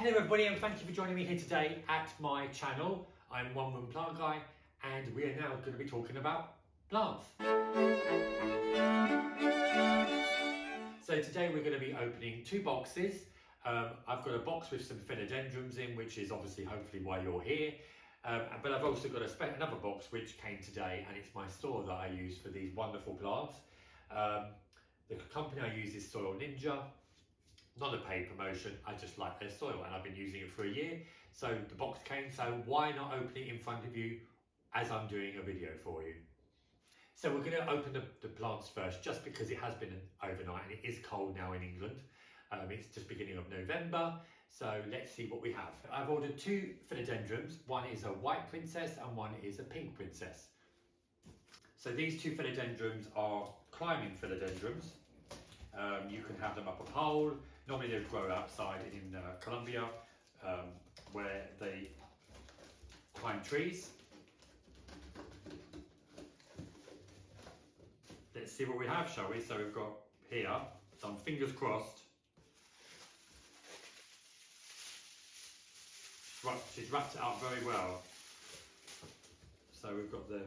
Hello everybody and thank you for joining me here today at my channel. I'm One Room Plant Guy and we are now going to be talking about plants. So today we're going to be opening two boxes. I've got a box with some philodendrons in, which is obviously hopefully why you're here. But I've also got another box which came today, and it's my soil that I use for these wonderful plants. The company I use is Soil Ninja. Not a paid promotion, I just like their soil and I've been using it for a year. So the box came, so why not open it in front of you as I'm doing a video for you. So we're going to open the plants first, just because it has been overnight and it is cold now in England. It's just beginning of November, so let's see what we have. I've ordered two philodendrons. One is a white princess and one is a pink princess. So these two philodendrons are climbing philodendrons. You can have them up a pole. Normally they grow outside in Colombia, where they climb trees. Let's see what we have, shall we? So we've got here, some fingers crossed. She's wrapped it up very well. So we've got the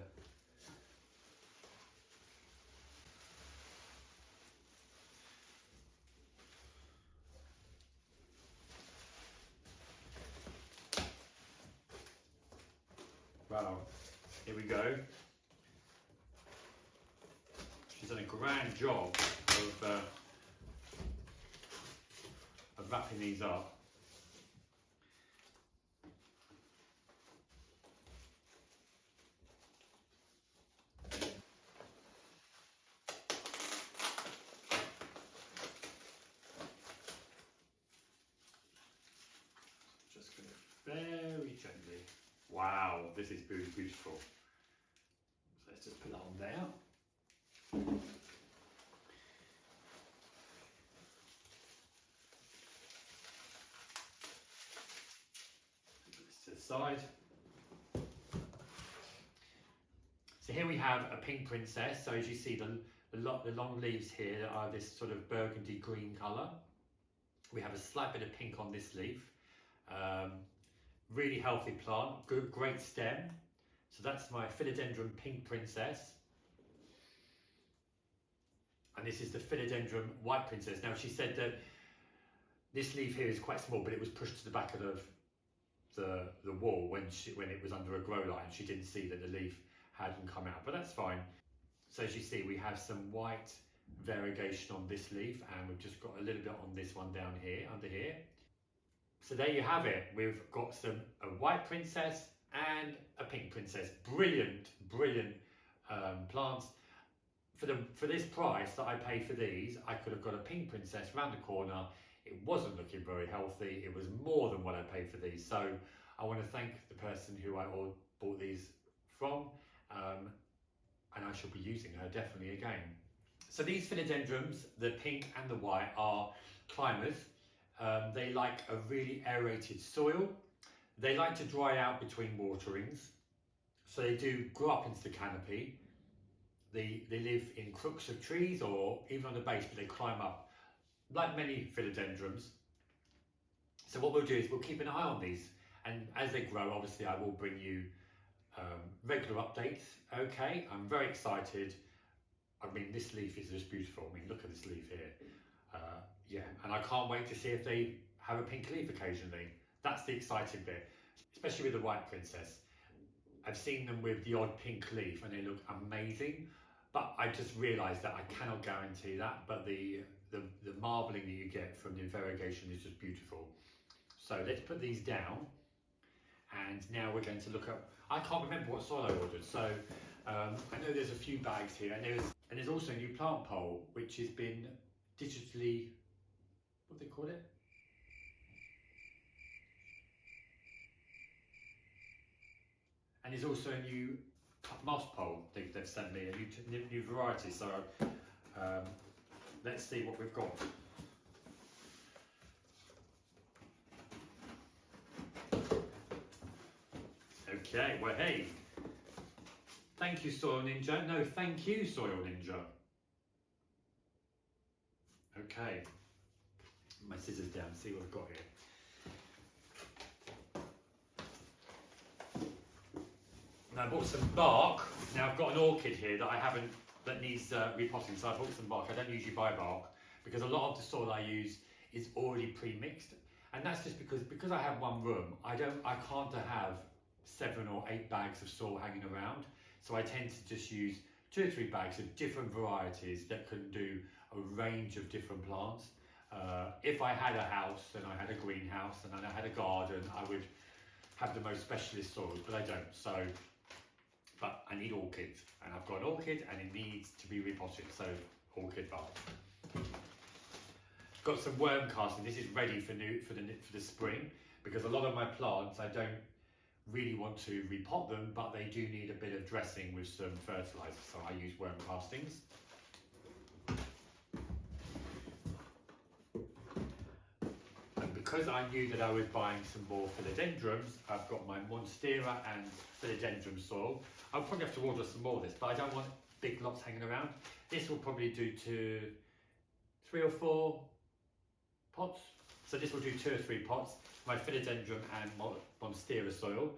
wow, here we go. She's done a grand job of wrapping these up. Just going to very gently. Wow, this is beautiful. So let's just put that on there. Put this to the side. So here we have a pink princess. So as you see, the long leaves here are this sort of burgundy green colour. We have a slight bit of pink on this leaf. Really healthy plant, great stem. So that's my philodendron pink princess. And this is the philodendron white princess. Now she said that this leaf here is quite small, but it was pushed to the back of the wall when it was under a grow light. She didn't see that the leaf hadn't come out, but that's fine. So as you see, we have some white variegation on this leaf, and we've just got a little bit on this one down here, under here. So there you have it. We've got a white princess and a pink princess. Brilliant, brilliant plants. For this price that I paid for these, I could have got a pink princess round the corner. It wasn't looking very healthy. It was more than what I paid for these. So I want to thank the person who I bought these from, and I shall be using her definitely again. So these philodendrons, the pink and the white, are climbers. They like a really aerated soil. They like to dry out between waterings. So they do grow up into the canopy. They live in crooks of trees or even on the base, but they climb up like many philodendrons. So what we'll do is we'll keep an eye on these, and as they grow, obviously I will bring you regular updates. Okay, I'm very excited. I mean, this leaf is just beautiful. I mean, look at this leaf here. Yeah, and I can't wait to see if they have a pink leaf occasionally. That's the exciting bit, especially with the white princess. I've seen them with the odd pink leaf and they look amazing, but I just realised that I cannot guarantee that, but the marbling that you get from the variegation is just beautiful. So let's put these down, and now we're going to look at, I can't remember what soil I ordered, so I know there's a few bags here, and there's also a new plant pole which has been digitally, what do they call it? And there's also a new moss pole they've sent me, a new variety. So let's see what we've got. Okay, well, hey, thank you, Soil Ninja. No, thank you, Soil Ninja. Okay, my scissors down, see what I've got here. Now I bought some bark. Now I've got an orchid here that needs repotting, so I bought some bark. I don't usually buy bark because a lot of the soil I use is already pre-mixed, and that's just because I have one room. I can't have 7 or 8 bags of soil hanging around, so I tend to just use 2 or 3 bags of different varieties that can do a range of different plants. If I had a house and I had a greenhouse and I had a garden, I would have the most specialist soils, but I don't. But I need orchids, and I've got an orchid and it needs to be repotted, so orchid bark. Got some worm casting. This is ready for the spring, because a lot of my plants I don't really want to repot them, but they do need a bit of dressing with some fertiliser, so I use worm castings. And because I knew that I was buying some more philodendrons, I've got my monstera and philodendron soil. I'll probably have to order some more of this, but I don't want big lots hanging around. This will probably do to 3 or 4 pots. So this will do 2 or 3 pots. My philodendron and monstera soil.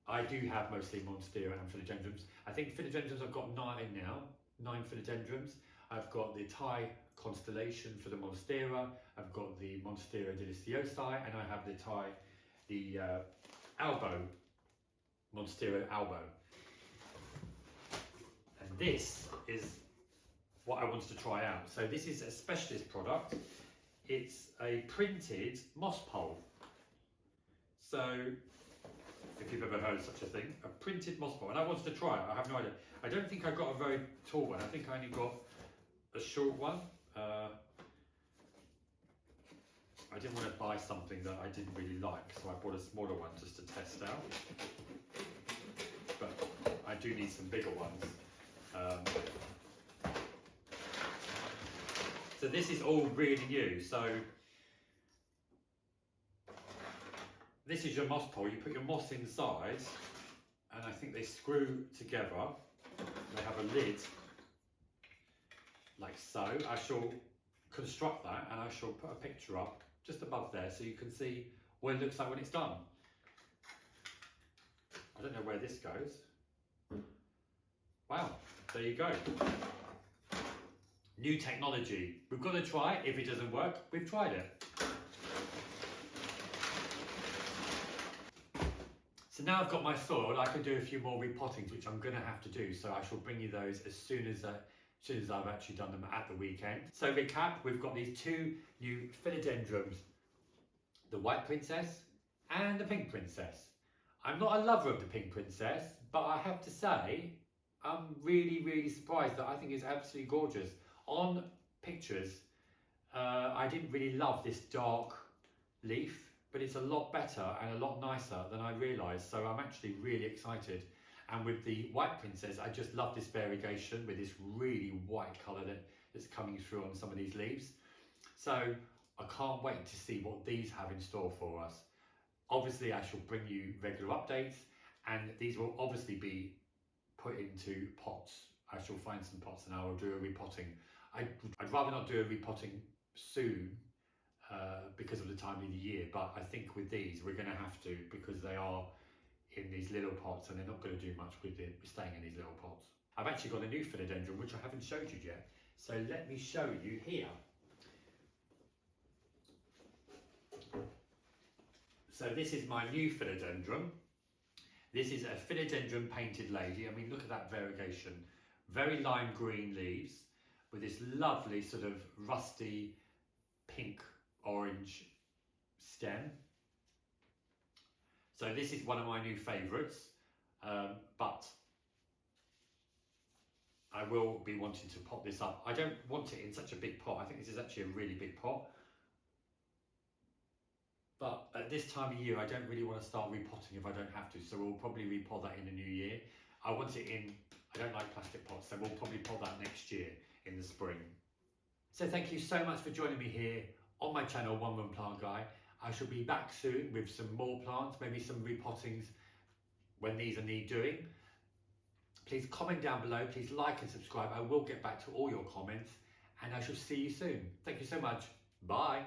I do have mostly monstera and philodendrons. I think philodendrons I've got 9 now, 9 philodendrons. I've got the Thai constellation for the monstera. I've got the monstera deliciosi, and I have the albo, monstera albo. And this is what I wanted to try out. So this is a specialist product. It's a printed moss pole. So, if you've ever heard of such a thing, a printed moss pole. And I wanted to try it, I have no idea. I don't think I got a very tall one. I think I only got a short one. I didn't want to buy something that I didn't really like, so I bought a smaller one just to test out. But I do need some bigger ones. So this is all really new. So this is your moss pole. You put your moss inside, and I think they screw together. They have a lid like so. I shall construct that, and I shall put a picture up just above there so you can see what it looks like when it's done. I don't know where this goes. Wow, there you go. New technology. We've got to try it. If it doesn't work, we've tried it. So now I've got my soil, I can do a few more repottings, which I'm going to have to do. So I shall bring you those as soon as I've actually done them at the weekend. So recap, we've got these 2 new philodendrons, the white princess and the pink princess. I'm not a lover of the pink princess, but I have to say, I'm really, really surprised that I think it's absolutely gorgeous. On pictures, I didn't really love this dark leaf, but it's a lot better and a lot nicer than I realised. So I'm actually really excited. And with the white princess, I just love this variegation with this really white colour that's coming through on some of these leaves. So I can't wait to see what these have in store for us. Obviously, I shall bring you regular updates, and these will obviously be put into pots. I shall find some pots and I will do a repotting. I'd rather not do a repotting soon because of the time of the year, but I think with these we're going to have to, because they are in these little pots and they're not going to do much with staying in these little pots. I've actually got a new philodendron which I haven't showed you yet, so let me show you here. So this is my new philodendron. This is a philodendron painted lady. I mean, look at that variegation. Very lime green leaves with this lovely sort of rusty pink orange stem. So this is one of my new favourites, but I will be wanting to pot this up. I don't want it in such a big pot. I think this is actually a really big pot. But at this time of year, I don't really want to start repotting if I don't have to. So we'll probably repot that in the new year. I want it in, I don't like plastic pots, so we'll probably pot that next year in the spring. So thank you so much for joining me here on my channel, One Room Plant Guy. I shall be back soon with some more plants, maybe some repottings when these are need doing. Please comment down below, please like and subscribe. I will get back to all your comments, and I shall see you soon. Thank you so much. Bye.